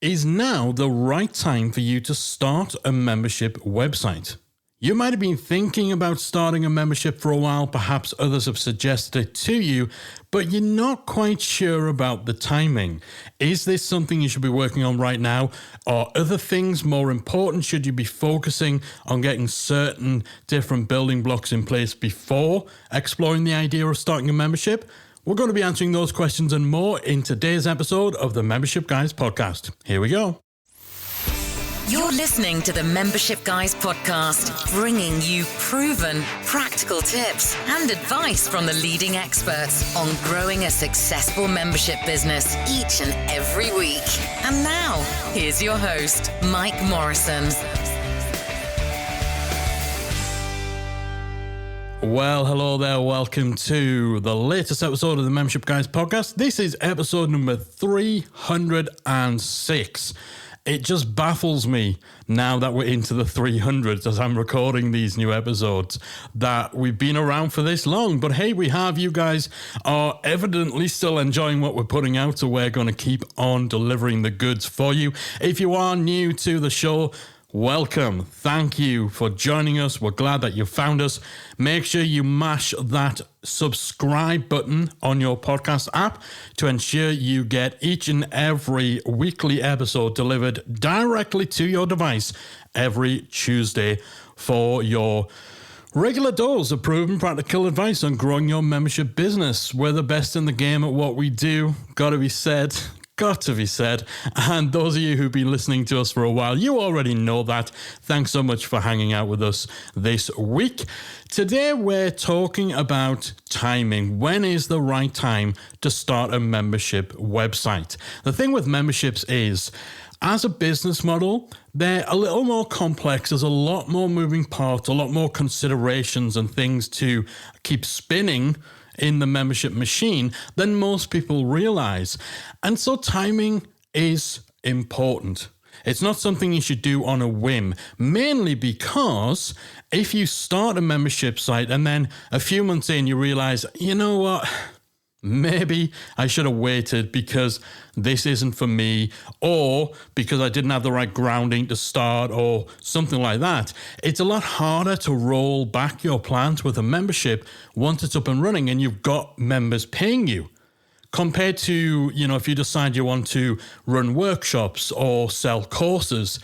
Is now the right time for you to start a membership website? You might have been thinking about starting a membership for a while, perhaps others have suggested it to you, but you're not quite sure about the timing. Is this something you should be working on right now? Are other things more important? Should you be focusing on getting certain different building blocks in place before exploring the idea of starting a membership? We're going to be answering those questions and more in today's episode of the Membership Guys podcast. Here we go. You're listening to the Membership Guys podcast, bringing you proven, practical tips and advice from the leading experts on growing a successful membership business each and every week. And now, here's your host, Mike Morrison. Well, hello there. Welcome to the latest episode of the Membership Guys podcast. This is episode number 306. It just baffles me now that we're into the 300s as I'm recording these new episodes that we've been around for this long. But hey, we have. You guys are evidently still enjoying what we're putting out, so we're going to keep on delivering the goods for you. If you are new to the show, welcome. Thank you for joining us. We're glad that you found us. Make sure you mash that subscribe button on your podcast app to ensure you get each and every weekly episode delivered directly to your device every Tuesday for your regular dose of proven practical advice on growing your membership business. We're the best in the game at what we do. Got to be said. And those of you who've been listening to us for a while, you already know that. Thanks so much for hanging out with us this week. Today, we're talking about timing. When is the right time to start a membership website? The thing with memberships is, as a business model, they're a little more complex. There's a lot more moving parts, a lot more considerations and things to keep spinning in the membership machine than most people realize. And so timing is important. It's not something you should do on a whim, mainly because if you start a membership site and then a few months in you realize, you know what, maybe I should have waited because this isn't for me, or because I didn't have the right grounding to start, or something like that. It's a lot harder to roll back your plans with a membership once it's up and running and you've got members paying you. Compared to, if you decide you want to run workshops or sell courses,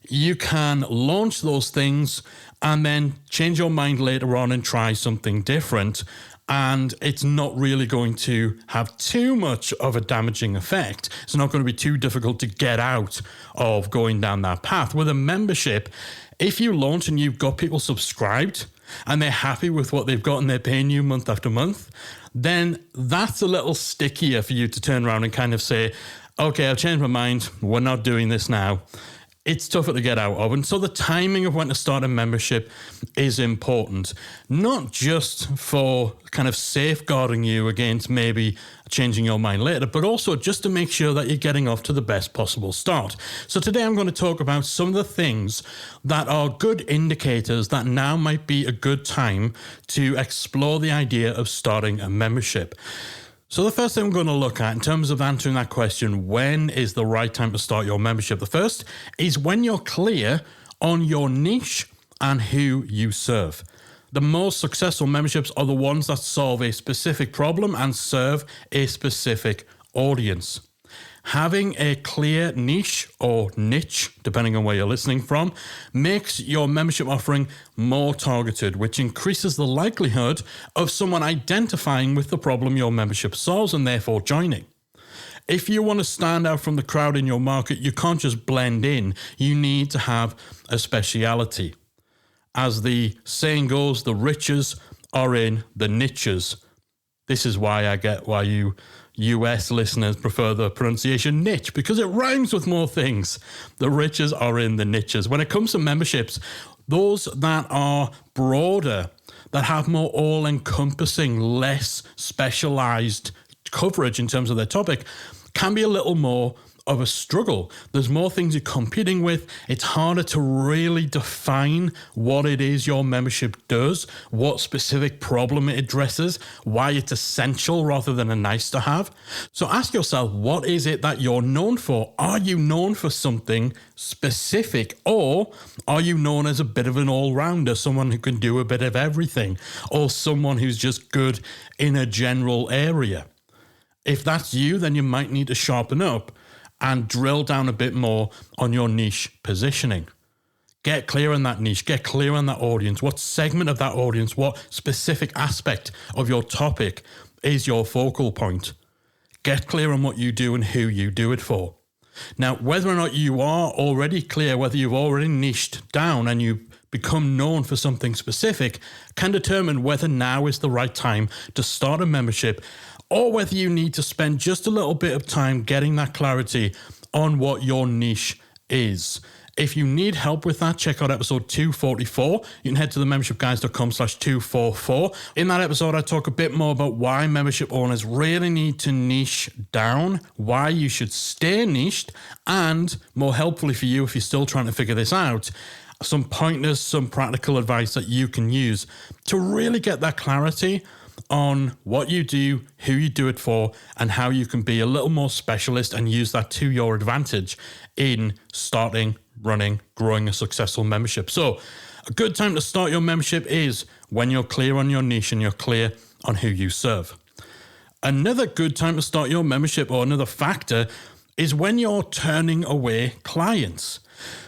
you can launch those things and then change your mind later on and try something different. And it's not really going to have too much of a damaging effect. It's not going to be too difficult to get out of going down that path. With a membership, if you launch and you've got people subscribed and they're happy with what they've got and they're paying you month after month, then that's a little stickier for you to turn around and kind of say, okay, I've changed my mind. We're not doing this now. It's tougher to get out of. And so the timing of when to start a membership is important, not just for kind of safeguarding you against maybe changing your mind later, but also just to make sure that you're getting off to the best possible start. So today I'm going to talk about some of the things that are good indicators that now might be a good time to explore the idea of starting a membership. So the first thing I'm going to look at in terms of answering that question, when is the right time to start your membership? The first is when you're clear on your niche and who you serve. The most successful memberships are the ones that solve a specific problem and serve a specific audience. Having a clear niche or niche, depending on where you're listening from, makes your membership offering more targeted, which increases the likelihood of someone identifying with the problem your membership solves and therefore joining. If you want to stand out from the crowd in your market, you can't just blend in. You need to have a speciality. As the saying goes, the riches are in the niches. This is why I get why you US listeners prefer the pronunciation niche, because it rhymes with more things. The riches are in the niches. When it comes to memberships, those that are broader, that have more all-encompassing, less specialized coverage in terms of their topic, can be a little more of a struggle. There's more things you're competing with. It's harder to really define what it is your membership does, what specific problem it addresses, why it's essential rather than a nice to have. So ask yourself, what is it that you're known for? Are you known for something specific, or are you known as a bit of an all-rounder, someone who can do a bit of everything, or someone who's just good in a general area? If that's you, then you might need to sharpen up and drill down a bit more on your niche positioning. Get clear on that niche, get clear on that audience. What segment of that audience, what specific aspect of your topic is your focal point? Get clear on what you do and who you do it for. Now, whether or not you are already clear, whether you've already niched down and you become known for something specific, can determine whether now is the right time to start a membership, or whether you need to spend just a little bit of time getting that clarity on what your niche is. If you need help with that, check out episode 244. You can head to themembershipguys.com/244. In that episode, I talk a bit more about why membership owners really need to niche down, why you should stay niched, and more helpfully for you if you're still trying to figure this out, some pointers, some practical advice that you can use to really get that clarity on what you do, who you do it for, and how you can be a little more specialist and use that to your advantage in starting, running, growing a successful membership. So a good time to start your membership is when you're clear on your niche and you're clear on who you serve. Another good time to start your membership, or another factor, is when you're turning away clients.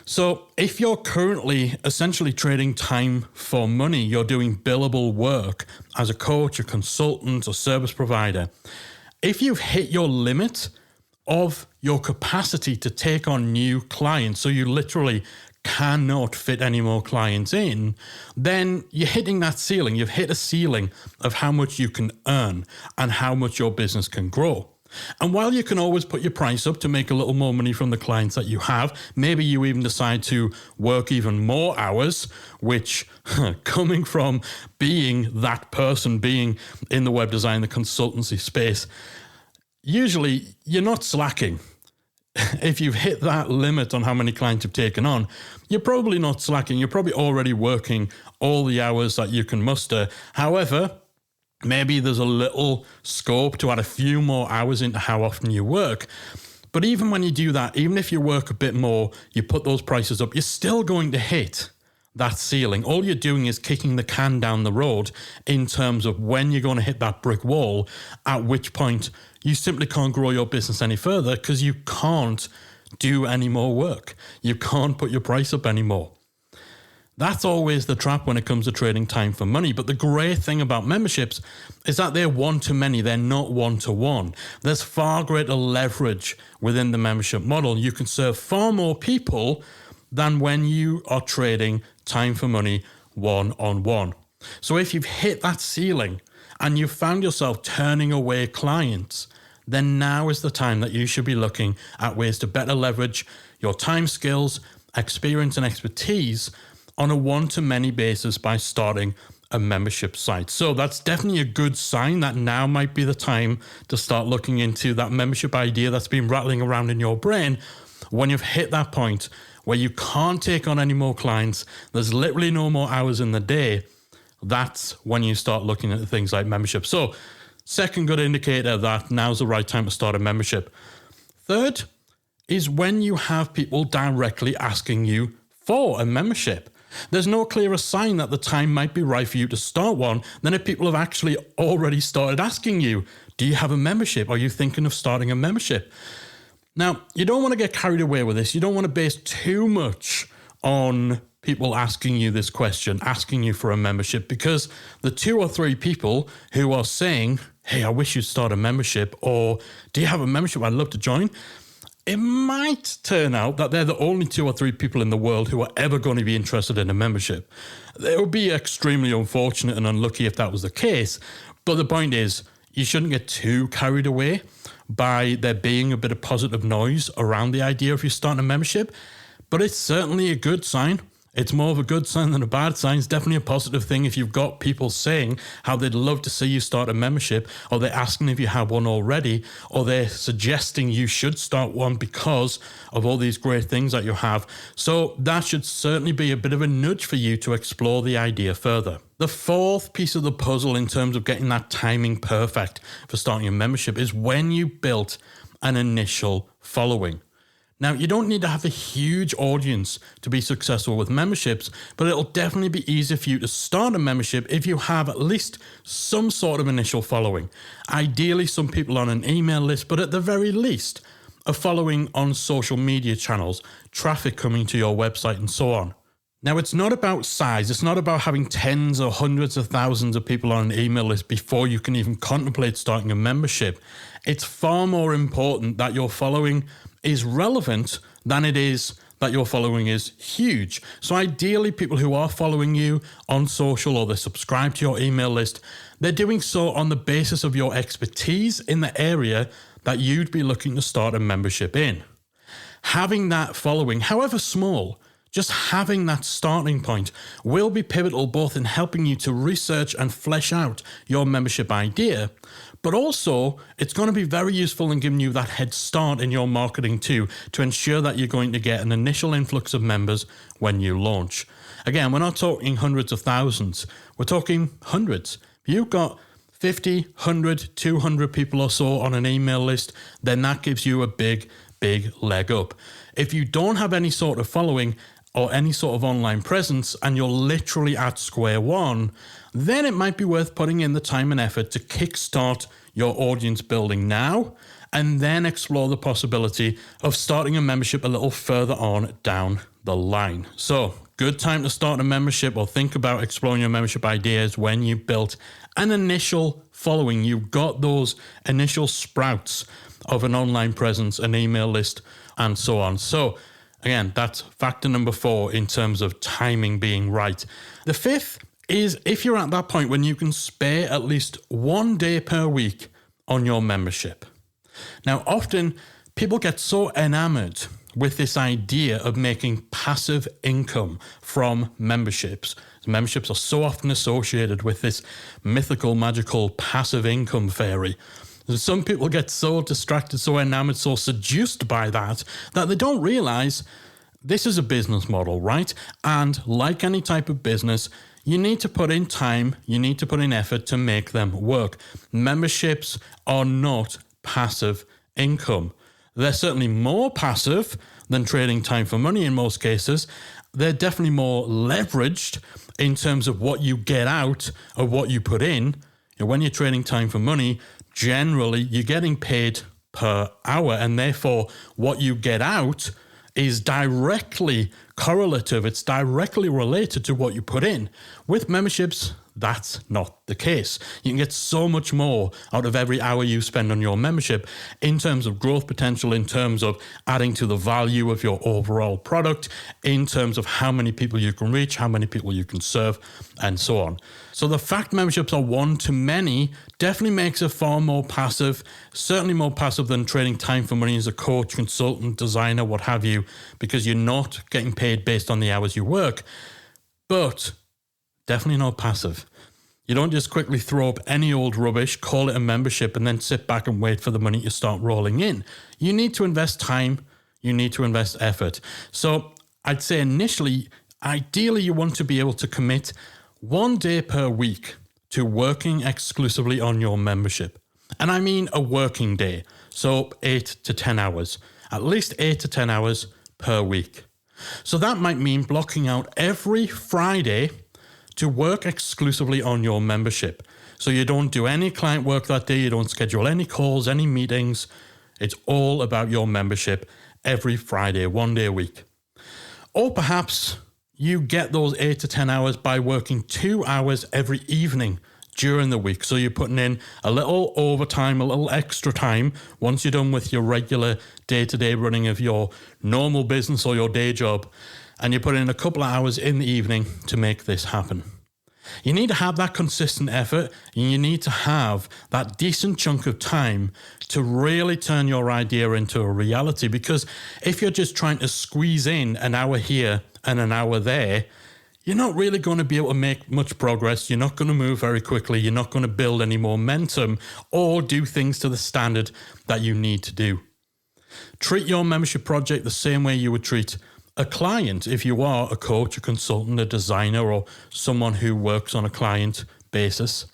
So if you're currently essentially trading time for money, you're doing billable work as a coach, a consultant, or service provider. If you've hit your limit of your capacity to take on new clients, so you literally cannot fit any more clients in, then you're hitting that ceiling. You've hit a ceiling of how much you can earn and how much your business can grow. And while you can always put your price up to make a little more money from the clients that you have, maybe you even decide to work even more hours, which coming from being that person, being in the web design, the consultancy space, usually you're not slacking. If you've hit that limit on how many clients you've taken on, you're probably not slacking. You're probably already working all the hours that you can muster. However, maybe there's a little scope to add a few more hours into how often you work. But even when you do that, even if you work a bit more, you put those prices up, you're still going to hit that ceiling. All you're doing is kicking the can down the road in terms of when you're going to hit that brick wall, at which point you simply can't grow your business any further because you can't do any more work. You can't put your price up anymore. That's always the trap when it comes to trading time for money. But the great thing about memberships is that they're one-to-many. They're not one-to-one. There's far greater leverage within the membership model. You can serve far more people than when you are trading time for money one-on-one. So if you've hit that ceiling and you've found yourself turning away clients, then now is the time that you should be looking at ways to better leverage your time, skills, experience, and expertise on a one-to-many basis by starting a membership site. So that's definitely a good sign that now might be the time to start looking into that membership idea that's been rattling around in your brain. When you've hit that point where you can't take on any more clients, there's literally no more hours in the day, that's when you start looking at things like membership. So second good indicator that now's the right time to start a membership. Third is when you have people directly asking you for a membership. There's no clearer sign that the time might be right for you to start one than if people have actually already started asking you, do you have a membership? Are you thinking of starting a membership? Now, you don't want to get carried away with this. You don't want to base too much on people asking you this question, asking you for a membership, because the 2 or 3 people who are saying, hey, I wish you'd start a membership, or do you have a membership? I'd love to join. It might turn out that they're the only 2 or 3 people in the world who are ever going to be interested in a membership. It would be extremely unfortunate and unlucky if that was the case. But the point is, you shouldn't get too carried away by there being a bit of positive noise around the idea of you starting a membership. But it's certainly a good sign It's more of a good sign than a bad sign. It's definitely a positive thing if you've got people saying how they'd love to see you start a membership, or they're asking if you have one already, or they're suggesting you should start one because of all these great things that you have. So that should certainly be a bit of a nudge for you to explore the idea further. The fourth piece of the puzzle in terms of getting that timing perfect for starting a membership is when you built an initial following. Now, you don't need to have a huge audience to be successful with memberships, but it'll definitely be easier for you to start a membership if you have at least some sort of initial following. Ideally, some people on an email list, but at the very least, a following on social media channels, traffic coming to your website, and so on. Now, it's not about size. It's not about having tens or hundreds of thousands of people on an email list before you can even contemplate starting a membership. It's far more important that your following is relevant than it is that your following is huge. So ideally, people who are following you on social or they're subscribed to your email list, they're doing so on the basis of your expertise in the area that you'd be looking to start a membership in. Having that following, however small, just having that starting point will be pivotal both in helping you to research and flesh out your membership idea, but also it's going to be very useful in giving you that head start in your marketing too, to ensure that you're going to get an initial influx of members when you launch. Again, we're not talking hundreds of thousands, we're talking hundreds. If you've got 50, 100, 200 people or so on an email list, then that gives you a big leg up. If you don't have any sort of following or any sort of online presence and you're literally at square one, then it might be worth putting in the time and effort to kickstart your audience building now and then explore the possibility of starting a membership a little further on down the line. So, good time to start a membership or think about exploring your membership ideas when you built an initial following. You've got those initial sprouts of an online presence, an email list, and so on. So, again, that's factor number 4 in terms of timing being right. The fifth is if you're at that point when you can spare at least 1 day per week on your membership. Now, often people get so enamored with this idea of making passive income from memberships. Memberships are so often associated with this mythical, magical passive income fairy. Some people get so distracted, so enamored, so seduced by that they don't realize this is a business model, right? And like any type of business, you need to put in time, you need to put in effort to make them work. Memberships are not passive income. They're certainly more passive than trading time for money in most cases. They're definitely more leveraged in terms of what you get out of what you put in. And when you're trading time for money, generally you're getting paid per hour, and therefore what you get out is directly correlative. It's directly related to what you put in. With memberships, that's not the case. You can get so much more out of every hour you spend on your membership in terms of growth potential, in terms of adding to the value of your overall product, in terms of how many people you can reach, how many people you can serve, and so on. So the fact memberships are one to many definitely makes it far more passive, certainly more passive than trading time for money as a coach, consultant, designer, what have you, because you're not getting paid based on the hours you work, but definitely not passive. You don't just quickly throw up any old rubbish, call it a membership, and then sit back and wait for the money to start rolling in. You need to invest time. You need to invest effort. So I'd say initially, ideally, you want to be able to commit 1 day per week to working exclusively on your membership. And I mean a working day. So 8 to 10 hours, at least 8 to 10 hours per week. So that might mean blocking out every Friday to work exclusively on your membership. So you don't do any client work that day, you don't schedule any calls, any meetings. It's all about your membership every Friday, 1 day a week. Or perhaps you get those 8 to 10 hours by working 2 hours every evening during the week. So you're putting in a little overtime, a little extra time once you're done with your regular day-to-day running of your normal business or your day job, and you put in a couple of hours in the evening to make this happen. You need to have that consistent effort, and you need to have that decent chunk of time to really turn your idea into a reality. Because if you're just trying to squeeze in an hour here and an hour there, you're not really going to be able to make much progress. You're not going to move very quickly. You're not going to build any momentum or do things to the standard that you need to do. Treat your membership project the same way you would treat a client. If you are a coach, a consultant, a designer, or someone who works on a client basis,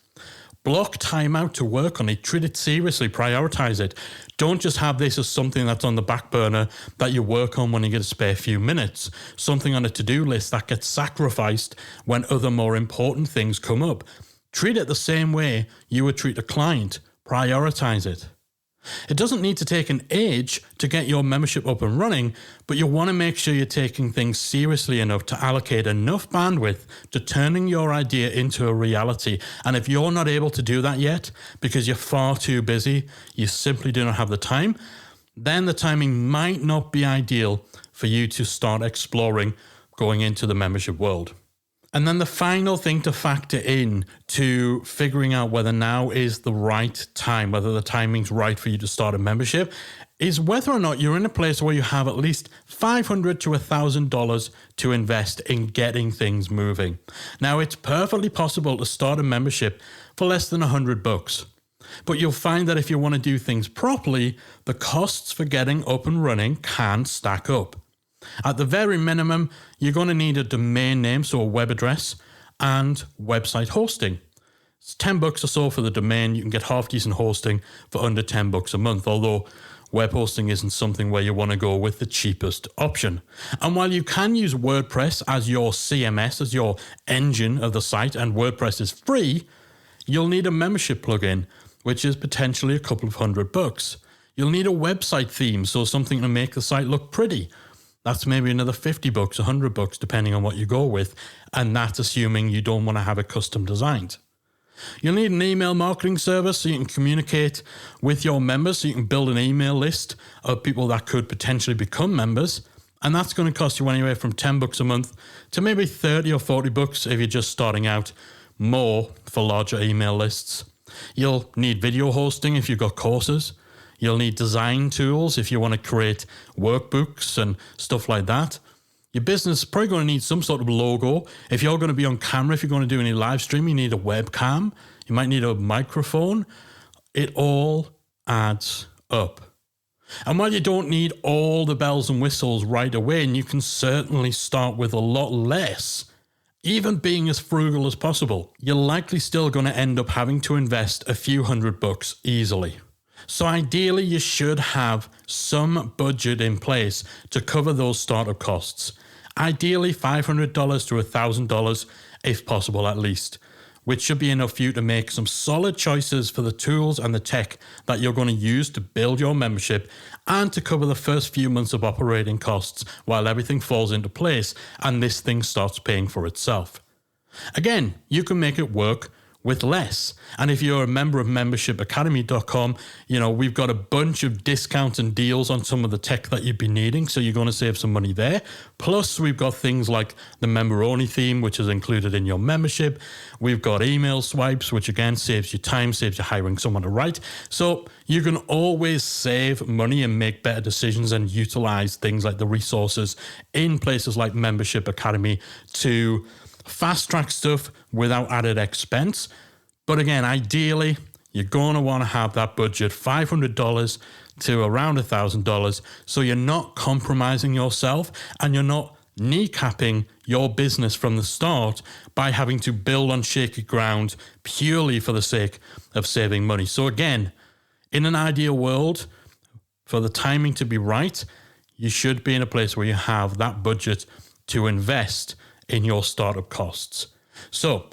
block time out to work on it. Treat it seriously. Prioritize it. Don't just have this as something that's on the back burner that you work on when you get a spare few minutes. Something on a to-do list that gets sacrificed when other more important things come up. Treat it the same way you would treat a client. Prioritize it. It doesn't need to take an age to get your membership up and running, but you want to make sure you're taking things seriously enough to allocate enough bandwidth to turning your idea into a reality. And if you're not able to do that yet because you're far too busy, you simply do not have the time, then the timing might not be ideal for you to start exploring going into the membership world. And then the final thing to factor in to figuring out whether now is the right time, whether the timing's right for you to start a membership, is whether or not you're in a place where you have at least $500 to $1,000 to invest in getting things moving. Now, it's perfectly possible to start a membership for less than $100. But you'll find that if you want to do things properly, the costs for getting up and running can stack up. At the very minimum, you're going to need a domain name, so a web address, and website hosting. It's $10 or so for the domain. You can get half-decent hosting for under $10 a month, although web hosting isn't something where you want to go with the cheapest option. And while you can use WordPress as your CMS, as your engine of the site, and WordPress is free, you'll need a membership plugin, which is potentially a couple of $100. You'll need a website theme, so something to make the site look pretty. That's maybe another $50, $100, depending on what you go with. And that's assuming you don't want to have it custom designed. You'll need an email marketing service so you can communicate with your members, so you can build an email list of people that could potentially become members. And that's going to cost you anywhere from $10 a month to maybe $30 or $40 if you're just starting out, more for larger email lists. You'll need video hosting if you've got courses. You'll need design tools if you want to create workbooks and stuff like that. Your business is probably going to need some sort of logo. If you're going to be on camera, if you're going to do any live stream, you need a webcam. You might need a microphone. It all adds up. And while you don't need all the bells and whistles right away, and you can certainly start with a lot less, even being as frugal as possible, you're likely still going to end up having to invest a few $100 easily. So ideally, you should have some budget in place to cover those startup costs. Ideally, $500 to $1,000, if possible at least, which should be enough for you to make some solid choices for the tools and the tech that you're going to use to build your membership and to cover the first few months of operating costs while everything falls into place and this thing starts paying for itself. Again, you can make it work with less. And if you're a member of membershipacademy.com, we've got a bunch of discounts and deals on some of the tech that you'd be needing. So you're going to save some money there. Plus, we've got things like the member-only theme, which is included in your membership. We've got email swipes, which again saves you time, saves you hiring someone to write. So you can always save money and make better decisions and utilize things like the resources in places like Membership Academy to fast track stuff without added expense. But again, ideally, you're going to want to have that budget $500 to around $1,000 so you're not compromising yourself and you're not kneecapping your business from the start by having to build on shaky ground purely for the sake of saving money. So again, in an ideal world, for the timing to be right, you should be in a place where you have that budget to invest in your startup costs. So,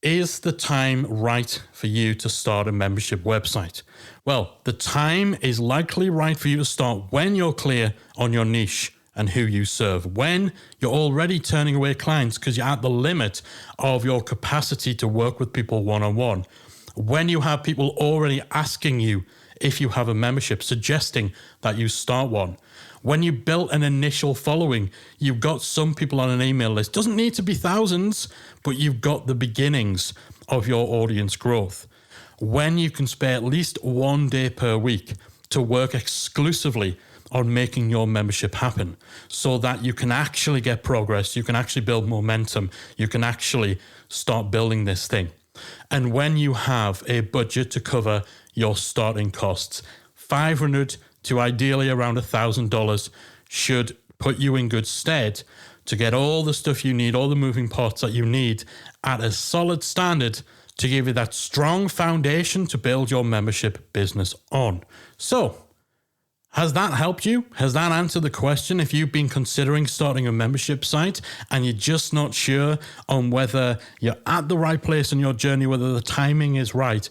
is the time right for you to start a membership website? Well, the time is likely right for you to start when you're clear on your niche and who you serve, when you're already turning away clients because you're at the limit of your capacity to work with people one-on-one, when you have people already asking you if you have a membership, suggesting that you start one, When you built an initial following, you've got some people on an email list. Doesn't need to be thousands, but you've got the beginnings of your audience growth. When you can spare at least 1 day per week to work exclusively on making your membership happen so that you can actually get progress, you can actually build momentum, you can actually start building this thing. And when you have a budget to cover your starting costs, $500 to ideally around $1,000 should put you in good stead to get all the stuff you need, all the moving parts that you need at a solid standard to give you that strong foundation to build your membership business on. So, has that helped you? Has that answered the question? If you've been considering starting a membership site and you're just not sure on whether you're at the right place in your journey, whether the timing is right,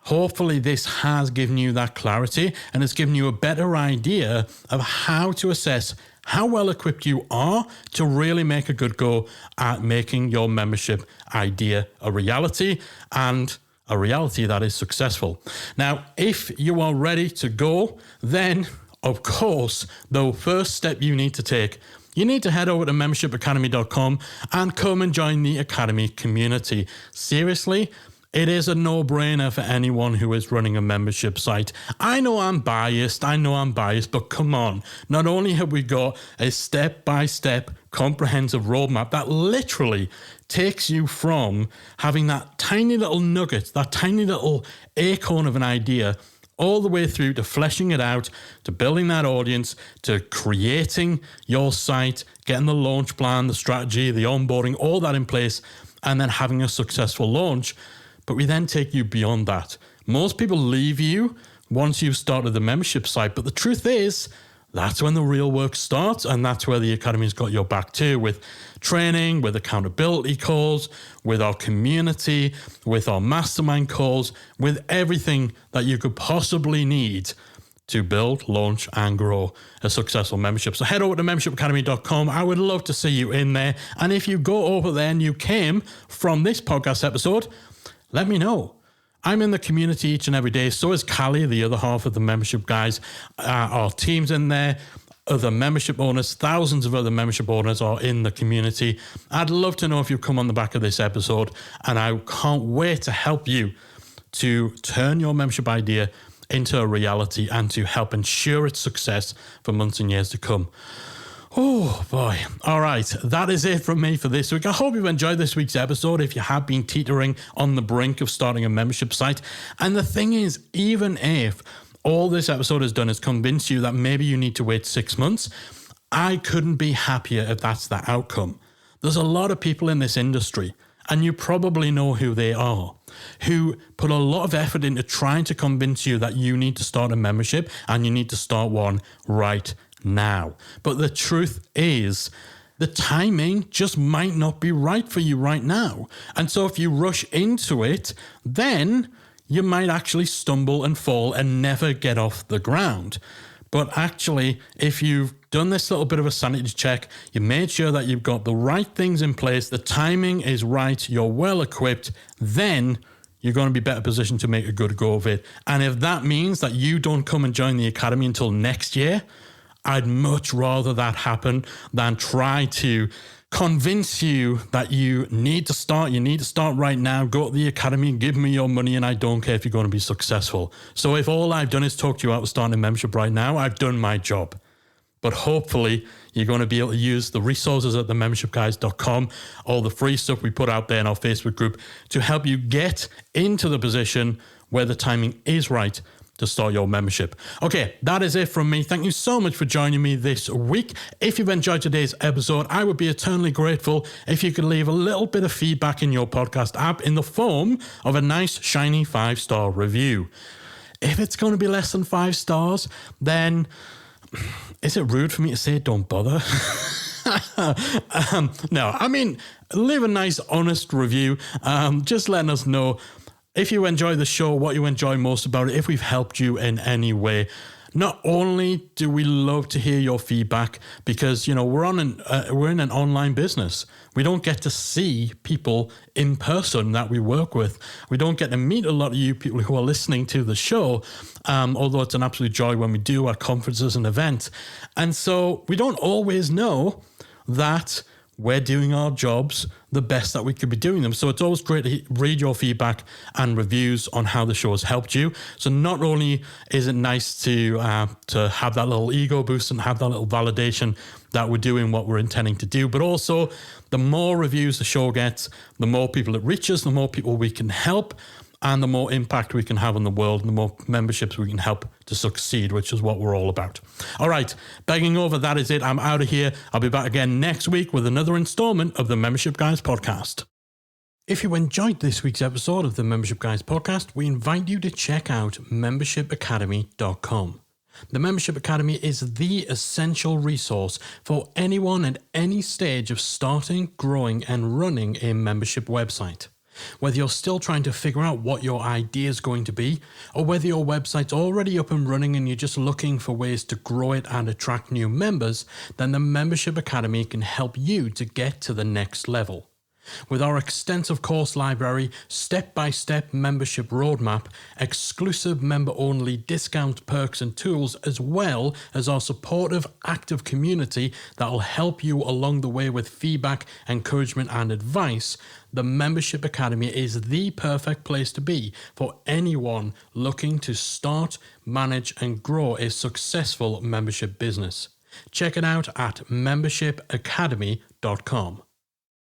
hopefully this has given you that clarity and it's given you a better idea of how to assess how well equipped you are to really make a good go at making your membership idea a reality, and a reality that is successful. Now, if you are ready to go, then of course, the first step you need to take, you need to head over to membershipacademy.com and come and join the Academy community. Seriously, it is a no-brainer for anyone who is running a membership site. I know I'm biased, but come on. Not only have we got a step-by-step comprehensive roadmap that literally takes you from having that tiny little nugget, that tiny little acorn of an idea, all the way through to fleshing it out, to building that audience, to creating your site, getting the launch plan, the strategy, the onboarding, all that in place, and then having a successful launch. But we then take you beyond that. Most people leave you once you've started the membership site, but the truth is, that's when the real work starts, and that's where the Academy's got your back too, with training, with accountability calls, with our community, with our mastermind calls, with everything that you could possibly need to build, launch, and grow a successful membership. So head over to membershipacademy.com. I would love to see you in there. And if you go over there and you came from this podcast episode, let me know. I'm in the community each and every day. So is Callie, the other half of the membership guys. Our team's in there. Other membership owners, thousands of other membership owners are in the community. I'd love to know if you come on the back of this episode, and I can't wait to help you to turn your membership idea into a reality and to help ensure its success for months and years to come. Oh boy. All right. That is it from me for this week. I hope you've enjoyed this week's episode if you have been teetering on the brink of starting a membership site. And the thing is, even if all this episode has done is convince you that maybe you need to wait 6 months, I couldn't be happier if that's the outcome. There's a lot of people in this industry, and you probably know who they are, who put a lot of effort into trying to convince you that you need to start a membership and you need to start one right now. But the truth is, the timing just might not be right for you right now. And so if you rush into it, then you might actually stumble and fall and never get off the ground. But actually, if you've done this little bit of a sanity check, you made sure that you've got the right things in place, the timing is right, you're well equipped, then you're going to be better positioned to make a good go of it. And if that means that you don't come and join the Academy until next year, I'd much rather that happen than try to convince you that you need to start right now, go to the Academy, give me your money, and I don't care if you're going to be successful. So if all I've done is talk to you out of starting a membership right now, I've done my job. But hopefully you're going to be able to use the resources at themembershipguys.com, all the free stuff we put out there in our Facebook group to help you get into the position where the timing is right to start your membership. Okay, that is it from me. Thank you so much for joining me this week. If you've enjoyed today's episode, I would be eternally grateful if you could leave a little bit of feedback in your podcast app in the form of a nice, shiny 5-star review. If it's going to be less than 5 stars, then is it rude for me to say don't bother? No, I mean, leave a nice, honest review. Just letting us know if you enjoy the show, what you enjoy most about it, if we've helped you in any way. Not only do we love to hear your feedback, because we're in an online business. We don't get to see people in person that we work with. We don't get to meet a lot of you people who are listening to the show, although it's an absolute joy when we do at conferences and events. And so we don't always know that we're doing our jobs the best that we could be doing them. So it's always great to read your feedback and reviews on how the show has helped you. So not only is it nice to have that little ego boost and have that little validation that we're doing what we're intending to do, but also the more reviews the show gets, the more people it reaches, the more people we can help, and the more impact we can have on the world, and the more memberships we can help to succeed, which is what we're all about. All right, begging over, that is it. I'm out of here. I'll be back again next week with another installment of the Membership Guys podcast. If you enjoyed this week's episode of the Membership Guys podcast, we invite you to check out membershipacademy.com. The Membership Academy is the essential resource for anyone at any stage of starting, growing, and running a membership website. Whether you're still trying to figure out what your idea is going to be, or whether your website's already up and running and you're just looking for ways to grow it and attract new members, then the Membership Academy can help you to get to the next level. With our extensive course library, step-by-step membership roadmap, exclusive member-only discount perks and tools, as well as our supportive, active community that will help you along the way with feedback, encouragement, and advice, the Membership Academy is the perfect place to be for anyone looking to start, manage, and grow a successful membership business. Check it out at membershipacademy.com.